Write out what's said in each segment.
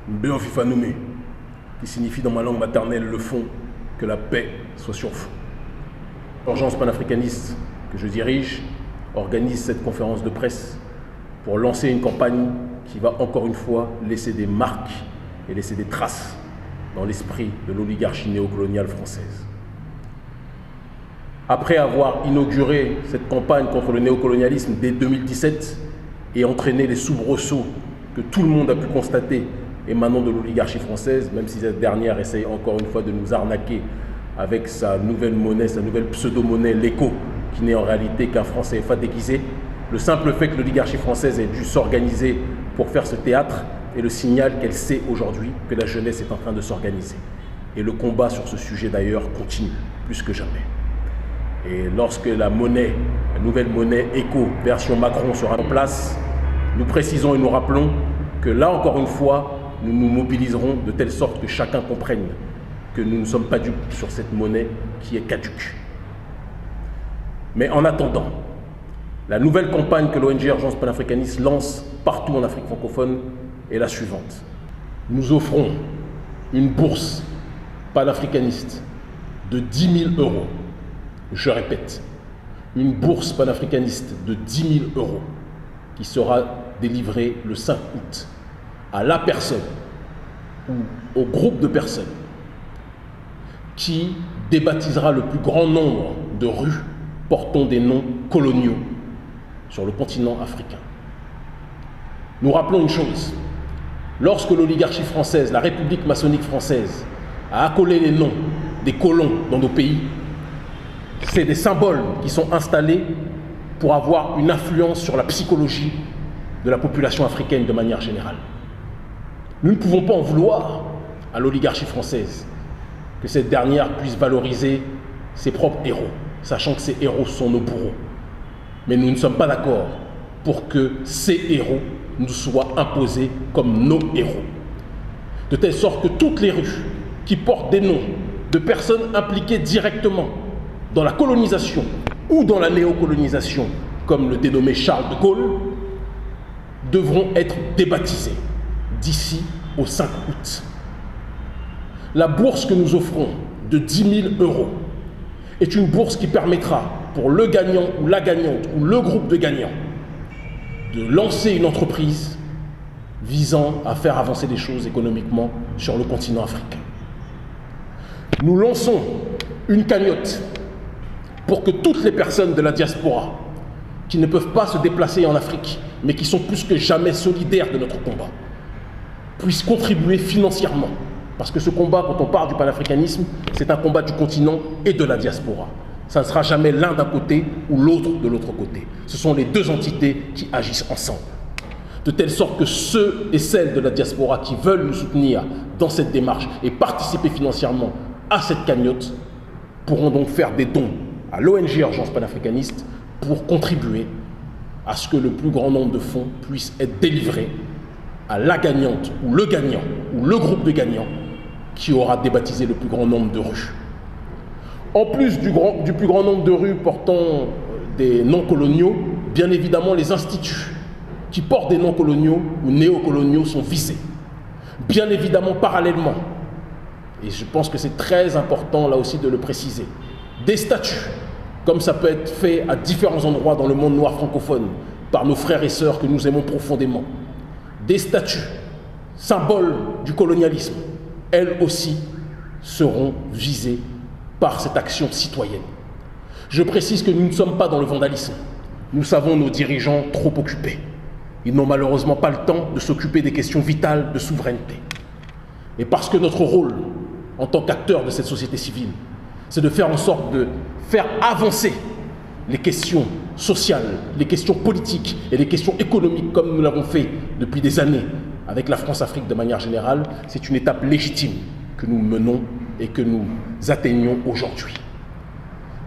Mbeofifanoume, qui signifie dans ma langue maternelle le fond, que la paix soit sur fond. L'Urgence panafricaniste que je dirige organise cette conférence de presse pour lancer une campagne qui va encore une fois laisser des marques et laisser des traces dans l'esprit de l'oligarchie néocoloniale française. Après avoir inauguré cette campagne contre le néocolonialisme dès 2017 et entraîné les soubresauts que tout le monde a pu constater émanant de l'oligarchie française, même si cette dernière essaye encore une fois de nous arnaquer avec sa nouvelle monnaie, sa nouvelle pseudo-monnaie, l'écho, qui n'est en réalité qu'un franc CFA déguisé, le simple fait que l'oligarchie française ait dû s'organiser pour faire ce théâtre est le signal qu'elle sait aujourd'hui que la jeunesse est en train de s'organiser. Et le combat sur ce sujet d'ailleurs continue, plus que jamais. Et lorsque la nouvelle monnaie écho version Macron sera en place, nous précisons et nous rappelons que là encore une fois, nous nous mobiliserons de telle sorte que chacun comprenne que nous ne sommes pas dupes sur cette monnaie qui est caduque. Mais en attendant, la nouvelle campagne que l'ONG Urgence panafricaniste lance partout en Afrique francophone est la suivante. Nous offrons une bourse panafricaniste de 10 000 €. Je répète, une bourse panafricaniste de 10 000 € qui sera délivrée le 5 août à la personne ou au groupe de personnes qui débaptisera le plus grand nombre de rues portant des noms coloniaux sur le continent africain. Nous rappelons une chose, lorsque l'oligarchie française, la République maçonnique française, a accolé les noms des colons dans nos pays, c'est des symboles qui sont installés pour avoir une influence sur la psychologie de la population africaine de manière générale. Nous ne pouvons pas en vouloir à l'oligarchie française que cette dernière puisse valoriser ses propres héros, sachant que ces héros sont nos bourreaux. Mais nous ne sommes pas d'accord pour que ces héros nous soient imposés comme nos héros. De telle sorte que toutes les rues qui portent des noms de personnes impliquées directement dans la colonisation ou dans la néocolonisation, comme le dénommé Charles de Gaulle, devront être débaptisées d'ici au 5 août. La bourse que nous offrons de 10 000 € est une bourse qui permettra pour le gagnant ou la gagnante ou le groupe de gagnants de lancer une entreprise visant à faire avancer les choses économiquement sur le continent africain. Nous lançons une cagnotte pour que toutes les personnes de la diaspora qui ne peuvent pas se déplacer en Afrique, mais qui sont plus que jamais solidaires de notre combat, puissent contribuer financièrement. Parce que ce combat, quand on parle du panafricanisme, c'est un combat du continent et de la diaspora. Ça ne sera jamais l'un d'un côté ou l'autre de l'autre côté. Ce sont les deux entités qui agissent ensemble. De telle sorte que ceux et celles de la diaspora qui veulent nous soutenir dans cette démarche et participer financièrement à cette cagnotte pourront donc faire des dons à l'ONG Urgence panafricaniste pour contribuer à ce que le plus grand nombre de fonds puissent être délivrés à la gagnante ou le gagnant ou le groupe de gagnants qui aura débaptisé le plus grand nombre de rues. En plus du plus grand nombre de rues portant des noms coloniaux, bien évidemment les instituts qui portent des noms coloniaux ou néocoloniaux sont visés. Bien évidemment parallèlement, et je pense que c'est très important là aussi de le préciser, des statuts, comme ça peut être fait à différents endroits dans le monde noir francophone par nos frères et sœurs que nous aimons profondément, des statues, symboles du colonialisme, elles aussi seront visées par cette action citoyenne. Je précise que nous ne sommes pas dans le vandalisme. Nous savons nos dirigeants trop occupés. Ils n'ont malheureusement pas le temps de s'occuper des questions vitales de souveraineté. Et parce que notre rôle, en tant qu'acteur de cette société civile, c'est de faire en sorte de faire avancer les questions sociales, les questions politiques et les questions économiques comme nous l'avons fait depuis des années avec la France-Afrique de manière générale, c'est une étape légitime que nous menons et que nous atteignons aujourd'hui.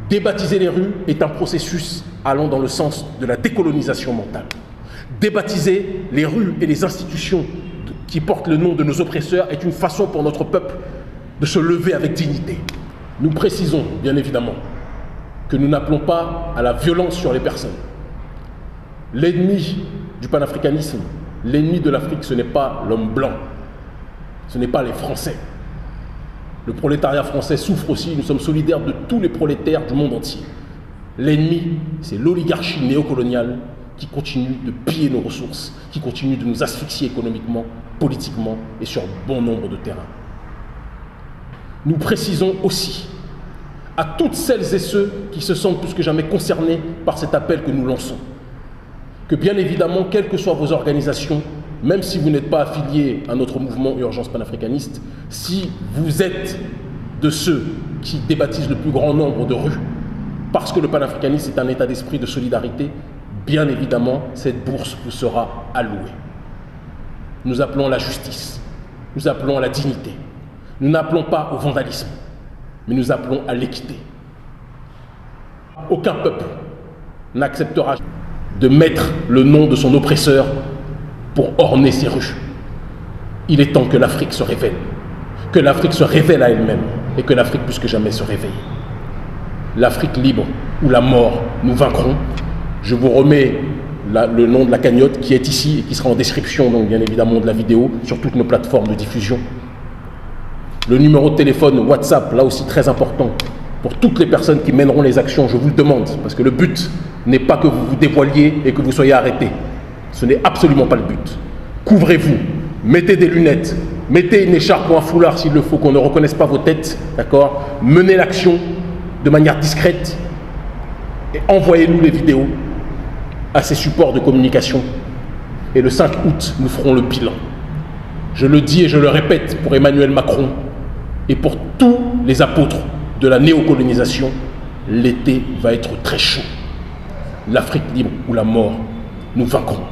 Débaptiser les rues est un processus allant dans le sens de la décolonisation mentale. Débaptiser les rues et les institutions qui portent le nom de nos oppresseurs est une façon pour notre peuple de se lever avec dignité. Nous précisons, bien évidemment, que nous n'appelons pas à la violence sur les personnes. L'ennemi du panafricanisme, l'ennemi de l'Afrique, ce n'est pas l'homme blanc. Ce n'est pas les Français. Le prolétariat français souffre aussi, nous sommes solidaires de tous les prolétaires du monde entier. L'ennemi, c'est l'oligarchie néocoloniale qui continue de piller nos ressources, qui continue de nous asphyxier économiquement, politiquement et sur bon nombre de terrains. Nous précisons aussi à toutes celles et ceux qui se sentent plus que jamais concernés par cet appel que nous lançons, que bien évidemment, quelles que soient vos organisations, même si vous n'êtes pas affilié à notre mouvement Urgence panafricaniste, si vous êtes de ceux qui débaptisent le plus grand nombre de rues, parce que le panafricanisme est un état d'esprit de solidarité, bien évidemment, cette bourse vous sera allouée. Nous appelons à la justice, nous appelons à la dignité. Nous n'appelons pas au vandalisme, mais nous appelons à l'équité. Aucun peuple n'acceptera de mettre le nom de son oppresseur pour orner ses rues. Il est temps que l'Afrique se révèle à elle-même et que l'Afrique plus que jamais se réveille. L'Afrique libre ou la mort, nous vaincrons. Je vous remets le nom de la cagnotte qui est ici et qui sera en description, donc bien évidemment, de la vidéo sur toutes nos plateformes de diffusion. Le numéro de téléphone WhatsApp, là aussi très important, pour toutes les personnes qui mèneront les actions, je vous le demande, parce que le but n'est pas que vous vous dévoiliez et que vous soyez arrêtés. Ce n'est absolument pas le but. Couvrez-vous, mettez des lunettes, mettez une écharpe ou un foulard s'il le faut, qu'on ne reconnaisse pas vos têtes, d'accord? Menez l'action de manière discrète et envoyez-nous les vidéos à ces supports de communication. Et le 5 août, nous ferons le bilan. Je le dis et je le répète pour Emmanuel Macron et pour tous les apôtres de la néocolonisation, l'été va être très chaud. L'Afrique libre ou la mort, nous vaincrons.